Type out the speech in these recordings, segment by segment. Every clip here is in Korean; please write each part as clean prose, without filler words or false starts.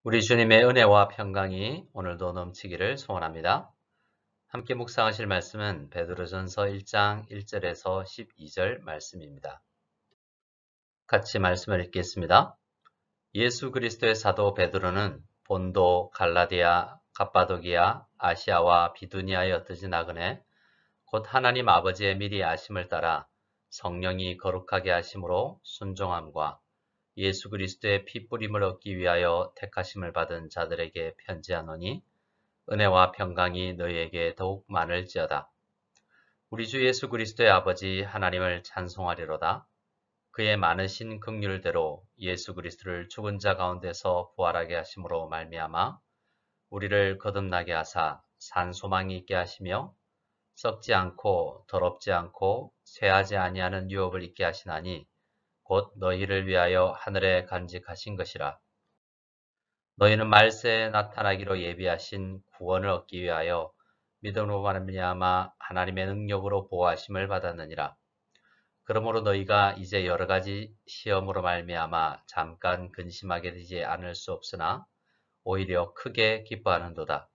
우리 주님의 은혜와 평강이 오늘도 넘치기를 소원합니다. 함께 묵상하실 말씀은 베드로전서 1장 1절에서 12절 말씀입니다. 같이 말씀을 읽겠습니다. 예수 그리스도의 사도 베드로는 본도, 갈라디아, 갑바도기아, 아시아와 비두니아에 흩어진 나그네 곧 하나님 아버지의 미리 아심을 따라 성령이 거룩하게 하심으로 순종함과 예수 그리스도의 피뿌림을 얻기 위하여 택하심을 받은 자들에게 편지하노니 은혜와 평강이 너희에게 더욱 많을지어다. 우리 주 예수 그리스도의 아버지 하나님을 찬송하리로다. 그의 많으신 긍휼대로 예수 그리스도를 죽은 자 가운데서 부활하게 하심으로 말미암아 우리를 거듭나게 하사 산 소망이 있게 하시며 썩지 않고 더럽지 않고 쇠하지 아니하는 유업을 있게 하시나니 곧 너희를 위하여 하늘에 간직하신 것이라. 너희는 말세에 나타나기로 예비하신 구원을 얻기 위하여 믿음으로 말미암아 하나님의 능력으로 보호하심을 받았느니라. 그러므로 너희가 이제 여러 가지 시험으로 말미암아 잠깐 근심하게 되지 않을 수 없으나 오히려 크게 기뻐하는도다.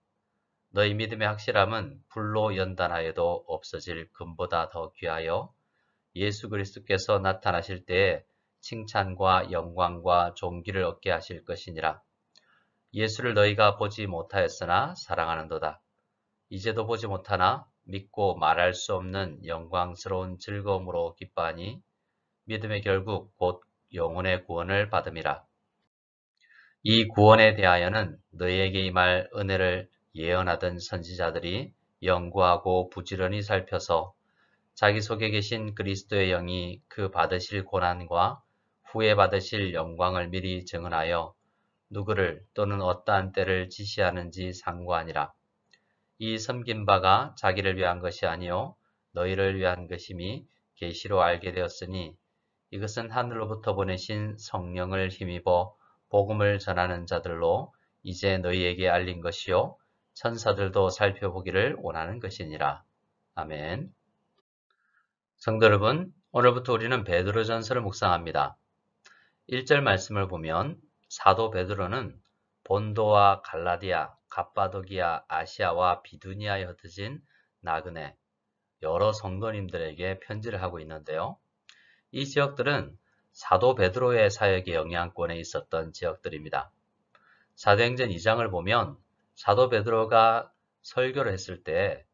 너희 믿음의 확실함은 불로 연단하여도 없어질 금보다 더 귀하여 예수 그리스도께서 나타나실 때에 칭찬과 영광과 존귀를 얻게 하실 것이니라. 예수를 너희가 보지 못하였으나 사랑하는도다. 이제도 보지 못하나 믿고 말할 수 없는 영광스러운 즐거움으로 기뻐하니 믿음의 결국 곧 영혼의 구원을 받음이라. 이 구원에 대하여는 너희에게 임할 은혜를 예언하던 선지자들이 연구하고 부지런히 살펴서 자기 속에 계신 그리스도의 영이 그 받으실 고난과 후에 받으실 영광을 미리 증언하여 누구를 또는 어떠한 때를 지시하는지 상고하니라. 이 섬긴 바가 자기를 위한 것이 아니요 너희를 위한 것임이 계시로 알게 되었으니 이것은 하늘로부터 보내신 성령을 힘입어 복음을 전하는 자들로 이제 너희에게 알린 것이요 천사들도 살펴보기를 원하는 것이니라. 아멘. 성도 여러분, 오늘부터 우리는 베드로전서를 묵상합니다. 1절 말씀을 보면 사도 베드로는 본도와 갈라디아, 갑바도기아, 아시아와 비두니아에 흩어진 나그네, 여러 성도님들에게 편지를 하고 있는데요. 이 지역들은 사도 베드로의 사역의 영향권에 있었던 지역들입니다. 사도행전 2장을 보면 사도 베드로가 설교를 했을 때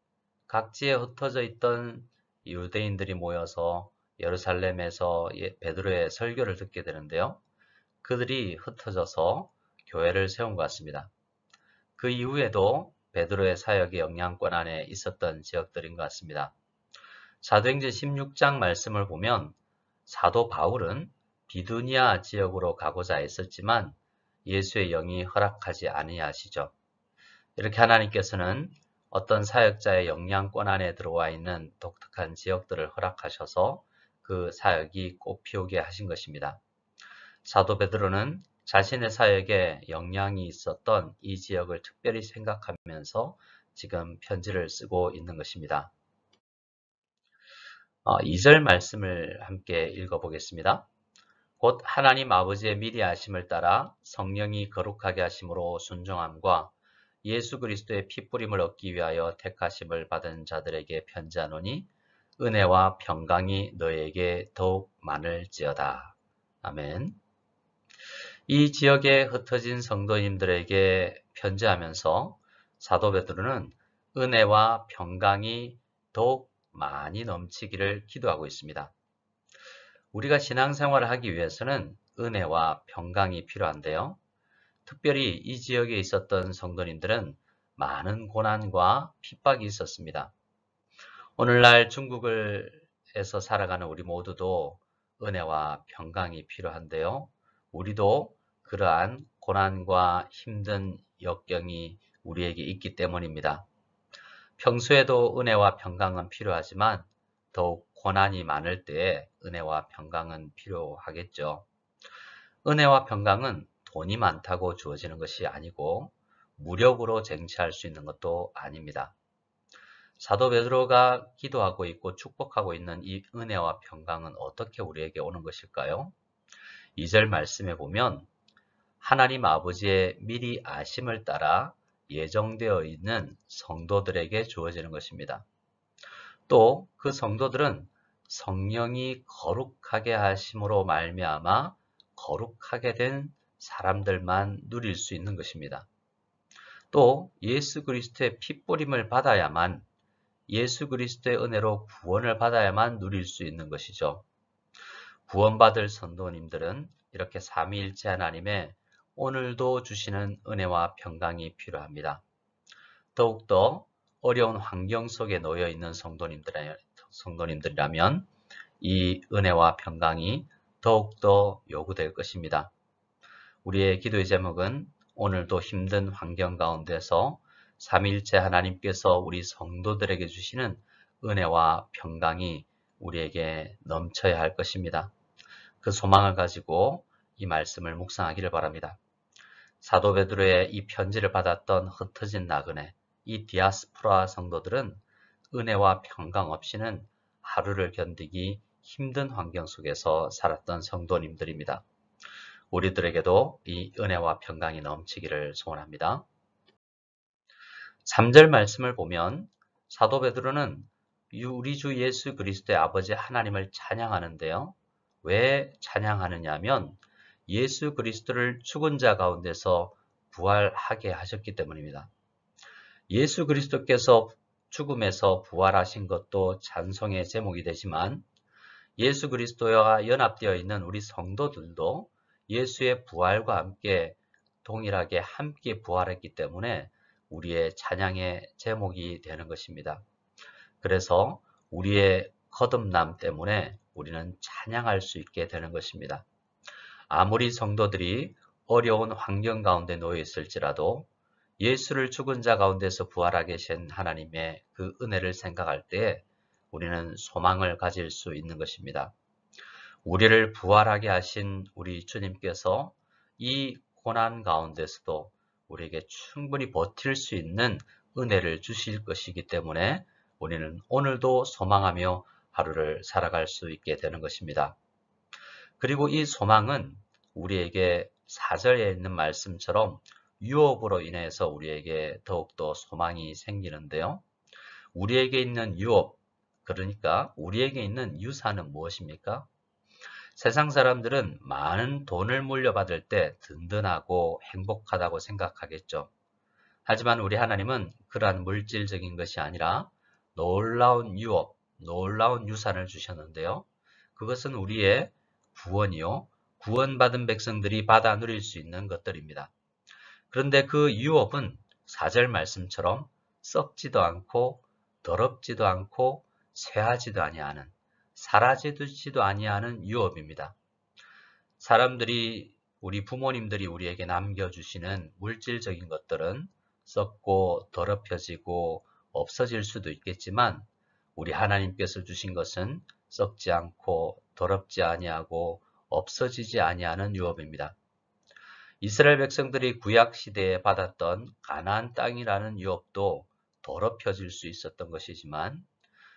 각지에 흩어져 있던 유대인들이 모여서 예루살렘에서 베드로의 설교를 듣게 되는데요. 그들이 흩어져서 교회를 세운 것 같습니다. 그 이후에도 베드로의 사역의 영향권 안에 있었던 지역들인 것 같습니다. 사도행전 16장 말씀을 보면 사도 바울은 비두니아 지역으로 가고자 했었지만 예수의 영이 허락하지 아니하시죠. 이렇게 하나님께서는 어떤 사역자의 영향권 안에 들어와 있는 독특한 지역들을 허락하셔서 그 사역이 꽃피우게 하신 것입니다. 사도 베드로는 자신의 사역에 영향이 있었던 이 지역을 특별히 생각하면서 지금 편지를 쓰고 있는 것입니다. 2절 말씀을 함께 읽어보겠습니다. 곧 하나님 아버지의 미리 아심을 따라 성령이 거룩하게 하심으로 순종함과 예수 그리스도의 피뿌림을 얻기 위하여 택하심을 받은 자들에게 편지하노니 은혜와 평강이 너희에게 더욱 많을지어다. 아멘. 이 지역에 흩어진 성도님들에게 편지하면서 사도 베드로는 은혜와 평강이 더욱 많이 넘치기를 기도하고 있습니다. 우리가 신앙생활을 하기 위해서는 은혜와 평강이 필요한데요. 특별히 이 지역에 있었던 성도님들은 많은 고난과 핍박이 있었습니다. 오늘날 중국에서 살아가는 우리 모두도 은혜와 평강이 필요한데요. 우리도 그러한 고난과 힘든 역경이 우리에게 있기 때문입니다. 평소에도 은혜와 평강은 필요하지만 더욱 고난이 많을 때에 은혜와 평강은 필요하겠죠. 은혜와 평강은 돈이 많다고 주어지는 것이 아니고 무력으로 쟁취할 수 있는 것도 아닙니다. 사도 베드로가 기도하고 있고 축복하고 있는 이 은혜와 평강은 어떻게 우리에게 오는 것일까요? 2절 말씀에 보면 하나님 아버지의 미리 아심을 따라 예정되어 있는 성도들에게 주어지는 것입니다. 또 그 성도들은 성령이 거룩하게 하심으로 말미암아 거룩하게 된 사람들만 누릴 수 있는 것입니다. 또 예수 그리스도의 핏뿌림을 받아야만, 예수 그리스도의 은혜로 구원을 받아야만 누릴 수 있는 것이죠. 구원받을 성도님들은 이렇게 삼위일체 하나님의 오늘도 주시는 은혜와 평강이 필요합니다. 더욱더 어려운 환경 속에 놓여 있는 성도님들이라면 이 은혜와 평강이 더욱더 요구될 것입니다. 우리의 기도의 제목은 오늘도 힘든 환경 가운데서 삼위일체 하나님께서 우리 성도들에게 주시는 은혜와 평강이 우리에게 넘쳐야 할 것입니다. 그 소망을 가지고 이 말씀을 묵상하기를 바랍니다. 사도 베드로의 이 편지를 받았던 흩어진 나그네, 이 디아스포라 성도들은 은혜와 평강 없이는 하루를 견디기 힘든 환경 속에서 살았던 성도님들입니다. 우리들에게도 이 은혜와 평강이 넘치기를 소원합니다. 3절 말씀을 보면 사도 베드로는 우리 주 예수 그리스도의 아버지 하나님을 찬양하는데요. 왜 찬양하느냐 하면 예수 그리스도를 죽은 자 가운데서 부활하게 하셨기 때문입니다. 예수 그리스도께서 죽음에서 부활하신 것도 찬송의 제목이 되지만 예수 그리스도와 연합되어 있는 우리 성도들도 예수의 부활과 함께 동일하게 함께 부활했기 때문에 우리의 찬양의 제목이 되는 것입니다. 그래서 우리의 거듭남 때문에 우리는 찬양할 수 있게 되는 것입니다. 아무리 성도들이 어려운 환경 가운데 놓여 있을지라도 예수를 죽은 자 가운데서 부활하게 하신 하나님의 그 은혜를 생각할 때 우리는 소망을 가질 수 있는 것입니다. 우리를 부활하게 하신 우리 주님께서 이 고난 가운데서도 우리에게 충분히 버틸 수 있는 은혜를 주실 것이기 때문에 우리는 오늘도 소망하며 하루를 살아갈 수 있게 되는 것입니다. 그리고 이 소망은 우리에게 4절에 있는 말씀처럼 유업으로 인해서 우리에게 더욱더 소망이 생기는데요. 우리에게 있는 유업, 그러니까 우리에게 있는 유산은 무엇입니까? 세상 사람들은 많은 돈을 물려받을 때 든든하고 행복하다고 생각하겠죠. 하지만 우리 하나님은 그러한 물질적인 것이 아니라 놀라운 유업, 놀라운 유산을 주셨는데요. 그것은 우리의 구원이요. 구원받은 백성들이 받아 누릴 수 있는 것들입니다. 그런데 그 유업은 4절 말씀처럼 썩지도 않고 더럽지도 않고 쇠하지도 아니하는, 사라지지도 아니하는 유업입니다. 사람들이, 우리 부모님들이 우리에게 남겨주시는 물질적인 것들은 썩고 더럽혀지고 없어질 수도 있겠지만 우리 하나님께서 주신 것은 썩지 않고 더럽지 아니하고 없어지지 아니하는 유업입니다. 이스라엘 백성들이 구약 시대에 받았던 가나안 땅이라는 유업도 더럽혀질 수 있었던 것이지만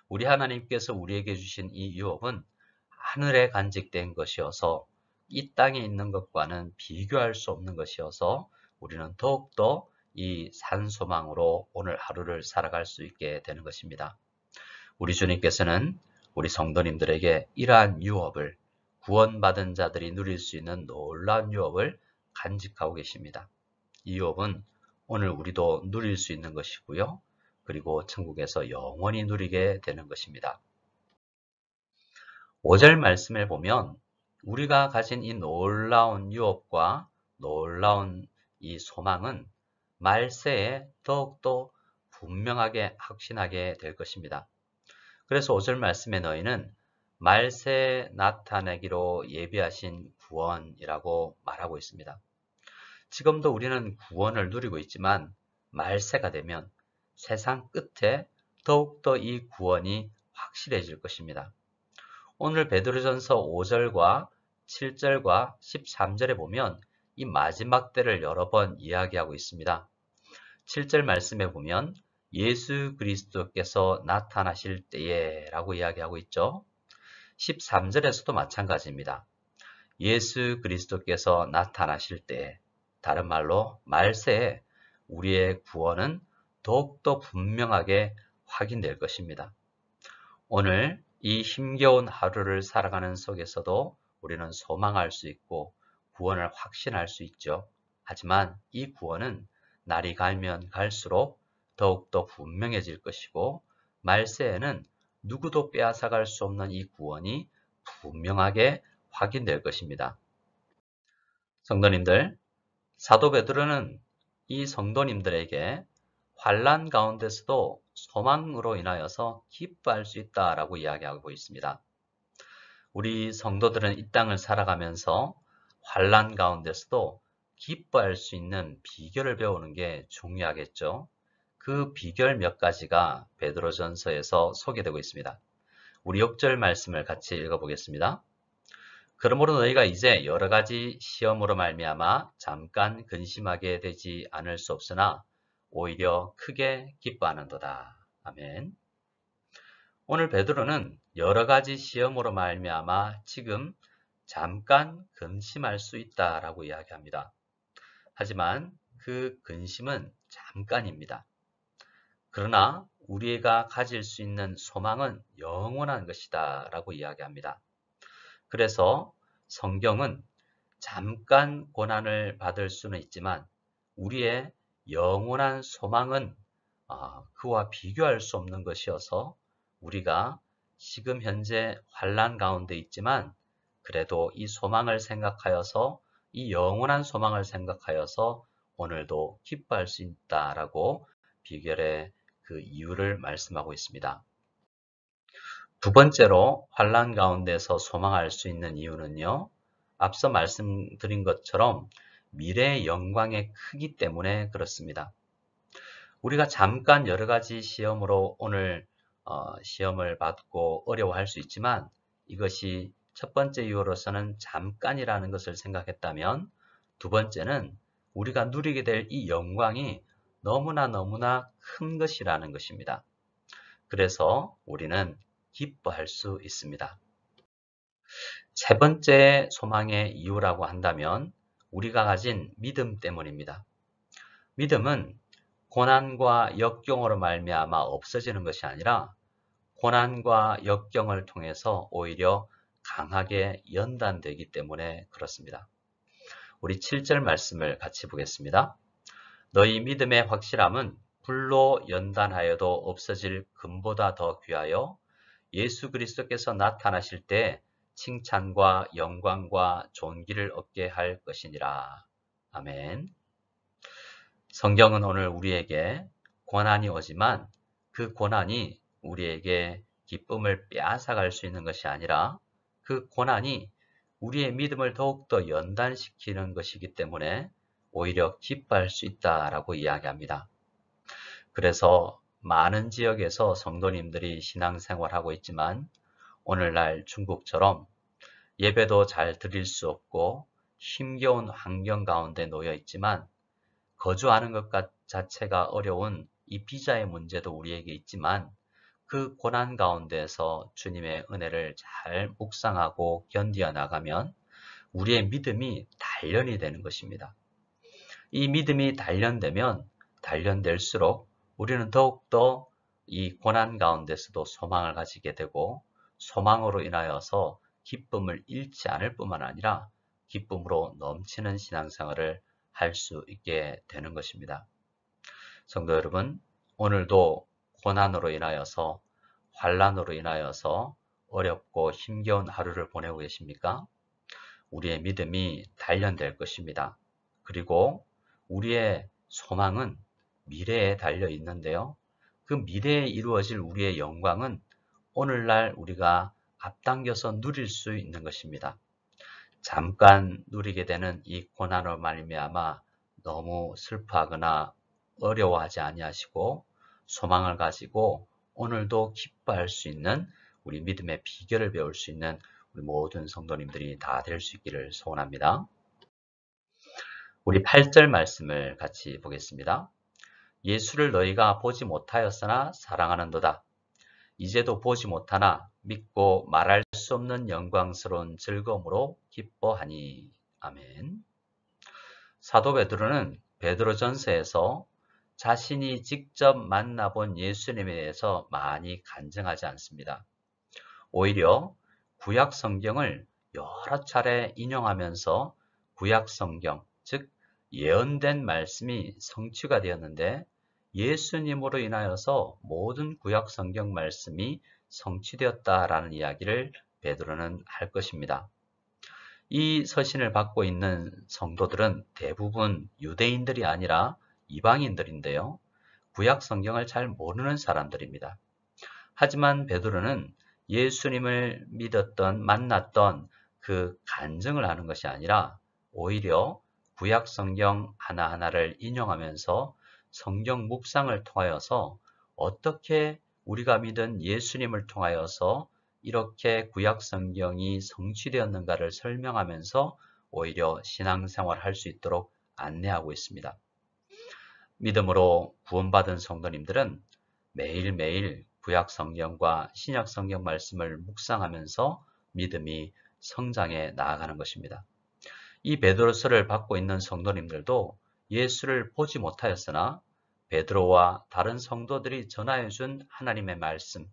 우리 하나님께서 우리에게 주신 이 유업은 하늘에 간직된 것이어서 이 땅에 있는 것과는 비교할 수 없는 것이어서 우리는 더욱더 이 산소망으로 오늘 하루를 살아갈 수 있게 되는 것입니다. 우리 주님께서는 우리 성도님들에게 이러한 유업을, 구원받은 자들이 누릴 수 있는 놀라운 유업을 간직하고 계십니다. 이 유업은 오늘 우리도 누릴 수 있는 것이고요. 그리고 천국에서 영원히 누리게 되는 것입니다. 5절 말씀을 보면 우리가 가진 이 놀라운 유업과 놀라운 이 소망은 말세에 더욱더 분명하게 확신하게 될 것입니다. 그래서 5절 말씀에 너희는 말세에 나타내기로 예비하신 구원이라고 말하고 있습니다. 지금도 우리는 구원을 누리고 있지만 말세가 되면 세상 끝에 더욱더 이 구원이 확실해질 것입니다. 오늘 베드로전서 5절과 7절과 13절에 보면 이 마지막 때를 여러 번 이야기하고 있습니다. 7절 말씀에 보면 예수 그리스도께서 나타나실 때에 라고 이야기하고 있죠. 13절에서도 마찬가지입니다. 예수 그리스도께서 나타나실 때에, 다른 말로 말세에 우리의 구원은 더욱더 분명하게 확인될 것입니다. 오늘 이 힘겨운 하루를 살아가는 속에서도 우리는 소망할 수 있고 구원을 확신할 수 있죠. 하지만 이 구원은 날이 갈면 갈수록 더욱더 분명해질 것이고 말세에는 누구도 빼앗아갈 수 없는 이 구원이 분명하게 확인될 것입니다. 성도님들, 사도 베드로는 이 성도님들에게 환난 가운데서도 소망으로 인하여서 기뻐할 수 있다라고 이야기하고 있습니다. 우리 성도들은 이 땅을 살아가면서 환난 가운데서도 기뻐할 수 있는 비결을 배우는 게 중요하겠죠. 그 비결 몇 가지가 베드로전서에서 소개되고 있습니다. 우리 6절 말씀을 같이 읽어보겠습니다. 그러므로 너희가 이제 여러 가지 시험으로 말미암아 잠깐 근심하게 되지 않을 수 없으나 오히려 크게 기뻐하는도다. 아멘. 오늘 베드로는 여러 가지 시험으로 말미암아 지금 잠깐 근심할 수 있다라고 이야기합니다. 하지만 그 근심은 잠깐입니다. 그러나 우리가 가질 수 있는 소망은 영원한 것이다 라고 이야기합니다. 그래서 성경은 잠깐 고난을 받을 수는 있지만 우리의 영원한 소망은 그와 비교할 수 없는 것이어서 우리가 지금 현재 환난 가운데 있지만 그래도 이 소망을 생각하여서 이 영원한 소망을 생각하여서 오늘도 기뻐할 수 있다라고 비결의 그 이유를 말씀하고 있습니다. 두 번째로 환난 가운데서 소망할 수 있는 이유는요. 앞서 말씀드린 것처럼 미래의 영광의 크기 때문에 그렇습니다. 우리가 잠깐 여러 가지 시험으로 오늘 시험을 받고 어려워할 수 있지만 이것이 첫 번째 이유로서는 잠깐이라는 것을 생각했다면 두 번째는 우리가 누리게 될 이 영광이 너무나 큰 것이라는 것입니다. 그래서 우리는 기뻐할 수 있습니다. 세 번째 소망의 이유라고 한다면 우리가 가진 믿음 때문입니다. 믿음은 고난과 역경으로 말미암아 없어지는 것이 아니라 고난과 역경을 통해서 오히려 강하게 연단되기 때문에 그렇습니다. 우리 7절 말씀을 같이 보겠습니다. 너희 믿음의 확실함은 불로 연단하여도 없어질 금보다 더 귀하여 예수 그리스도께서 나타나실 때 칭찬과 영광과 존귀를 얻게 할 것이니라. 아멘. 성경은 오늘 우리에게 고난이 오지만 그 고난이 우리에게 기쁨을 빼앗아갈 수 있는 것이 아니라 그 고난이 우리의 믿음을 더욱더 연단시키는 것이기 때문에 오히려 기뻐할 수 있다라고 이야기합니다. 그래서 많은 지역에서 성도님들이 신앙생활하고 있지만 오늘날 중국처럼 예배도 잘 드릴 수 없고 힘겨운 환경 가운데 놓여 있지만 거주하는 것 자체가 어려운 이 비자의 문제도 우리에게 있지만 그 고난 가운데서 주님의 은혜를 잘 묵상하고 견디어 나가면 우리의 믿음이 단련이 되는 것입니다. 이 믿음이 단련되면 단련될수록 우리는 더욱더 이 고난 가운데서도 소망을 가지게 되고 소망으로 인하여서 기쁨을 잃지 않을 뿐만 아니라 기쁨으로 넘치는 신앙생활을 할 수 있게 되는 것입니다. 성도 여러분, 오늘도 고난으로 인하여서 환난으로 인하여서 어렵고 힘겨운 하루를 보내고 계십니까? 우리의 믿음이 단련될 것입니다. 그리고 우리의 소망은 미래에 달려 있는데요. 그 미래에 이루어질 우리의 영광은 오늘날 우리가 앞당겨서 누릴 수 있는 것입니다. 잠깐 누리게 되는 이 고난으로 말미암아 너무 슬퍼하거나 어려워하지 아니하시고 소망을 가지고 오늘도 기뻐할 수 있는 우리 믿음의 비결을 배울 수 있는 우리 모든 성도님들이 다 될 수 있기를 소원합니다. 우리 8절 말씀을 같이 보겠습니다. 예수를 너희가 보지 못하였으나 사랑하는도다. 이제도 보지 못하나 믿고 말할 수 없는 영광스러운 즐거움으로 기뻐하니. 아멘. 사도 베드로는 베드로전서에서 자신이 직접 만나본 예수님에 대해서 많이 간증하지 않습니다. 오히려 구약 성경을 여러 차례 인용하면서 구약 성경, 즉 예언된 말씀이 성취가 되었는데 예수님으로 인하여서 모든 구약 성경 말씀이 성취되었다라는 이야기를 베드로는 할 것입니다. 이 서신을 받고 있는 성도들은 대부분 유대인들이 아니라 이방인들인데요. 구약 성경을 잘 모르는 사람들입니다. 하지만 베드로는 예수님을 믿었던, 만났던 그 간증을 하는 것이 아니라 오히려 구약 성경 하나하나를 인용하면서 성경 묵상을 통하여서 어떻게 우리가 믿은 예수님을 통하여서 이렇게 구약 성경이 성취되었는가를 설명하면서 오히려 신앙생활을 할 수 있도록 안내하고 있습니다. 믿음으로 구원받은 성도님들은 매일매일 구약 성경과 신약 성경 말씀을 묵상하면서 믿음이 성장해 나아가는 것입니다. 이 베드로서를 받고 있는 성도님들도 예수를 보지 못하였으나 베드로와 다른 성도들이 전하여 준 하나님의 말씀,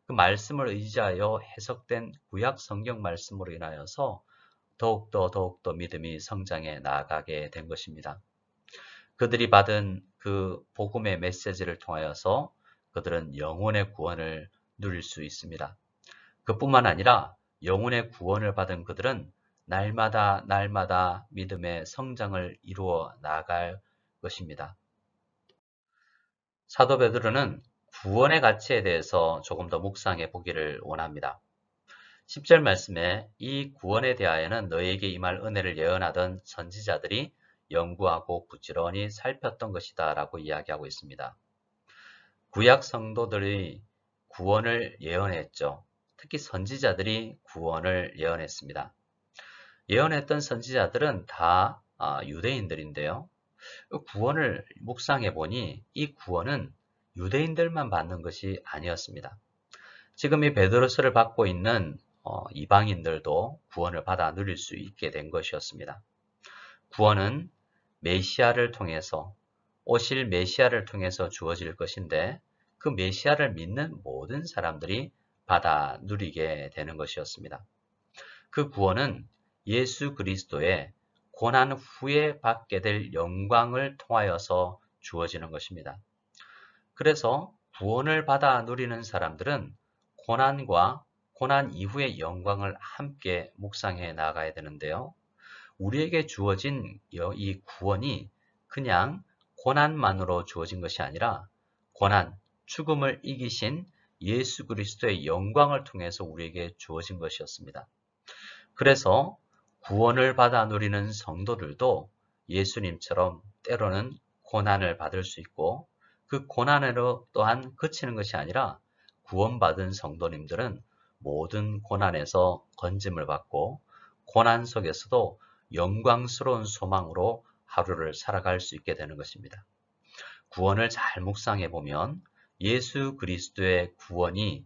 그 말씀을 의지하여 해석된 구약 성경 말씀으로 인하여서 더욱더 믿음이 성장해 나아가게 된 것입니다. 그들이 받은 그 복음의 메시지를 통하여서 그들은 영혼의 구원을 누릴 수 있습니다. 그뿐만 아니라 영혼의 구원을 받은 그들은 날마다 믿음의 성장을 이루어 나아갈 것입니다. 사도 베드로는 구원의 가치에 대해서 조금 더 묵상해 보기를 원합니다. 10절 말씀에 이 구원에 대하여는 너희에게 임할 은혜를 예언하던 선지자들이 연구하고 부지런히 살폈던 것이다 라고 이야기하고 있습니다. 구약 성도들이 구원을 예언했죠. 특히 선지자들이 구원을 예언했습니다. 예언했던 선지자들은 다 유대인들인데요. 구원을 묵상해 보니 이 구원은 유대인들만 받는 것이 아니었습니다. 지금 이 베드로서를 받고 있는 이방인들도 구원을 받아 누릴 수 있게 된 것이었습니다. 구원은 메시아를 통해서 오실 메시아를 통해서 주어질 것인데 그 메시아를 믿는 모든 사람들이 받아 누리게 되는 것이었습니다. 그 구원은 예수 그리스도의 고난 후에 받게 될 영광을 통하여서 주어지는 것입니다. 그래서 구원을 받아 누리는 사람들은 고난과 고난 이후의 영광을 함께 묵상해 나가야 되는데요. 우리에게 주어진 이 구원이 그냥 고난만으로 주어진 것이 아니라 고난, 죽음을 이기신 예수 그리스도의 영광을 통해서 우리에게 주어진 것이었습니다. 그래서 구원을 받아 누리는 성도들도 예수님처럼 때로는 고난을 받을 수 있고 그 고난으로 또한 그치는 것이 아니라 구원받은 성도님들은 모든 고난에서 건짐을 받고 고난 속에서도 영광스러운 소망으로 하루를 살아갈 수 있게 되는 것입니다. 구원을 잘 묵상해 보면 예수 그리스도의 구원의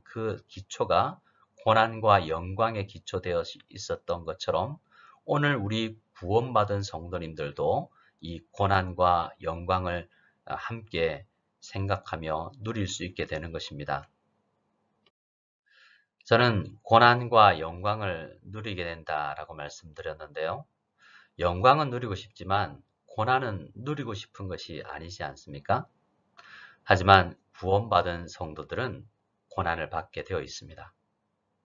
그 기초가 고난과 영광에 기초되어 있었던 것처럼 오늘 우리 구원받은 성도님들도 이 고난과 영광을 함께 생각하며 누릴 수 있게 되는 것입니다. 저는 고난과 영광을 누리게 된다라고 말씀드렸는데요. 영광은 누리고 싶지만 고난은 누리고 싶은 것이 아니지 않습니까? 하지만 구원받은 성도들은 고난을 받게 되어 있습니다.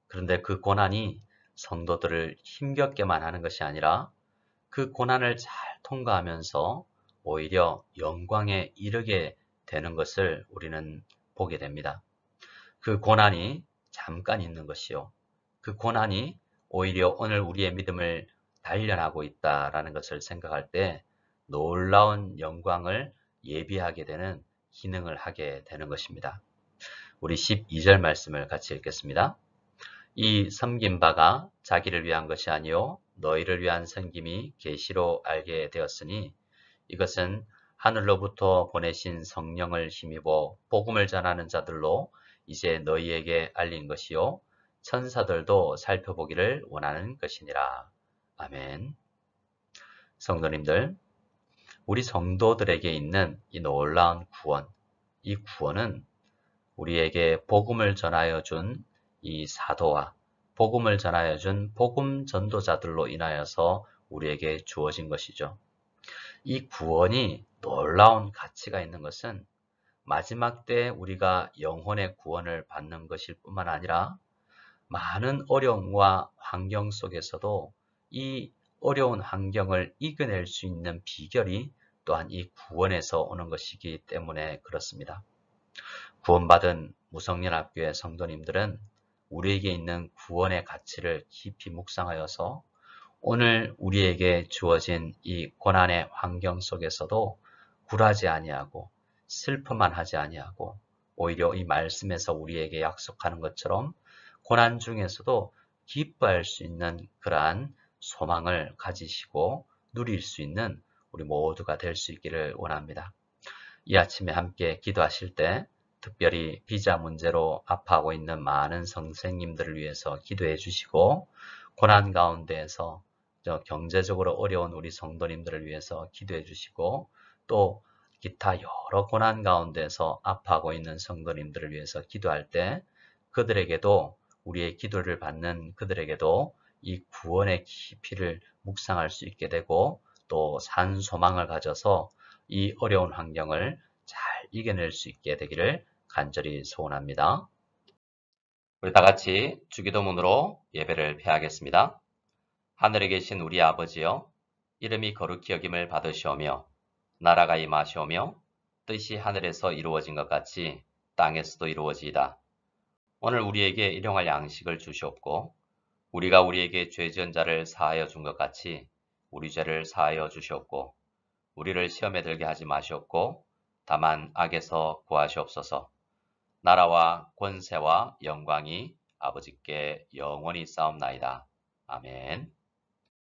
그런데 그 고난이 성도들을 힘겹게만 하는 것이 아니라 그 고난을 잘 통과하면서 오히려 영광에 이르게 되는 것을 우리는 보게 됩니다. 그 고난이 잠깐 있는 것이요. 그 고난이 오히려 오늘 우리의 믿음을 단련하고 있다라는 것을 생각할 때 놀라운 영광을 예비하게 되는 기능을 하게 되는 것입니다. 우리 12절 말씀을 같이 읽겠습니다. 이 섬긴 바가 자기를 위한 것이 아니요 너희를 위한 섬김이 계시로 알게 되었으니 이것은 하늘로부터 보내신 성령을 힘입어 복음을 전하는 자들로 이제 너희에게 알린 것이요 천사들도 살펴보기를 원하는 것이니라. 아멘. 성도님들, 우리 성도들에게 있는 이 놀라운 구원, 이 구원은 우리에게 복음을 전하여 준 이 사도와 복음을 전하여 준 복음 전도자들로 인하여서 우리에게 주어진 것이죠. 이 구원이 놀라운 가치가 있는 것은 마지막 때 우리가 영혼의 구원을 받는 것일 뿐만 아니라 많은 어려움과 환경 속에서도 이 어려운 환경을 이겨낼 수 있는 비결이 또한 이 구원에서 오는 것이기 때문에 그렇습니다. 구원받은 무성연합교회 성도님들은 우리에게 있는 구원의 가치를 깊이 묵상하여서 오늘 우리에게 주어진 이 고난의 환경 속에서도 굴하지 아니하고 슬퍼만 하지 아니하고 오히려 이 말씀에서 우리에게 약속하는 것처럼 고난 중에서도 기뻐할 수 있는 그러한 소망을 가지시고 누릴 수 있는 우리 모두가 될 수 있기를 원합니다. 이 아침에 함께 기도하실 때 특별히 비자 문제로 아파하고 있는 많은 선생님들을 위해서 기도해 주시고 고난 가운데에서 경제적으로 어려운 우리 성도님들을 위해서 기도해 주시고 또 기타 여러 고난 가운데서 아파하고 있는 성도님들을 위해서 기도할 때 그들에게도 우리의 기도를 받는 그들에게도 이 구원의 깊이를 묵상할 수 있게 되고 또 산 소망을 가져서 이 어려운 환경을 잘 이겨낼 수 있게 되기를 간절히 소원합니다. 우리 다 같이 주기도문으로 예배를 폐하겠습니다. 하늘에 계신 우리 아버지여, 이름이 거룩히 여김을 받으시오며 나라가 임하시오며 뜻이 하늘에서 이루어진 것 같이 땅에서도 이루어지이다. 오늘 우리에게 일용할 양식을 주시옵고 우리가 우리에게 죄 지은 자를 사하여 준 것 같이 우리 죄를 사하여 주시옵고 우리를 시험에 들게 하지 마시옵고 다만 악에서 구하시옵소서. 나라와 권세와 영광이 아버지께 영원히 싸움나이다. 아멘.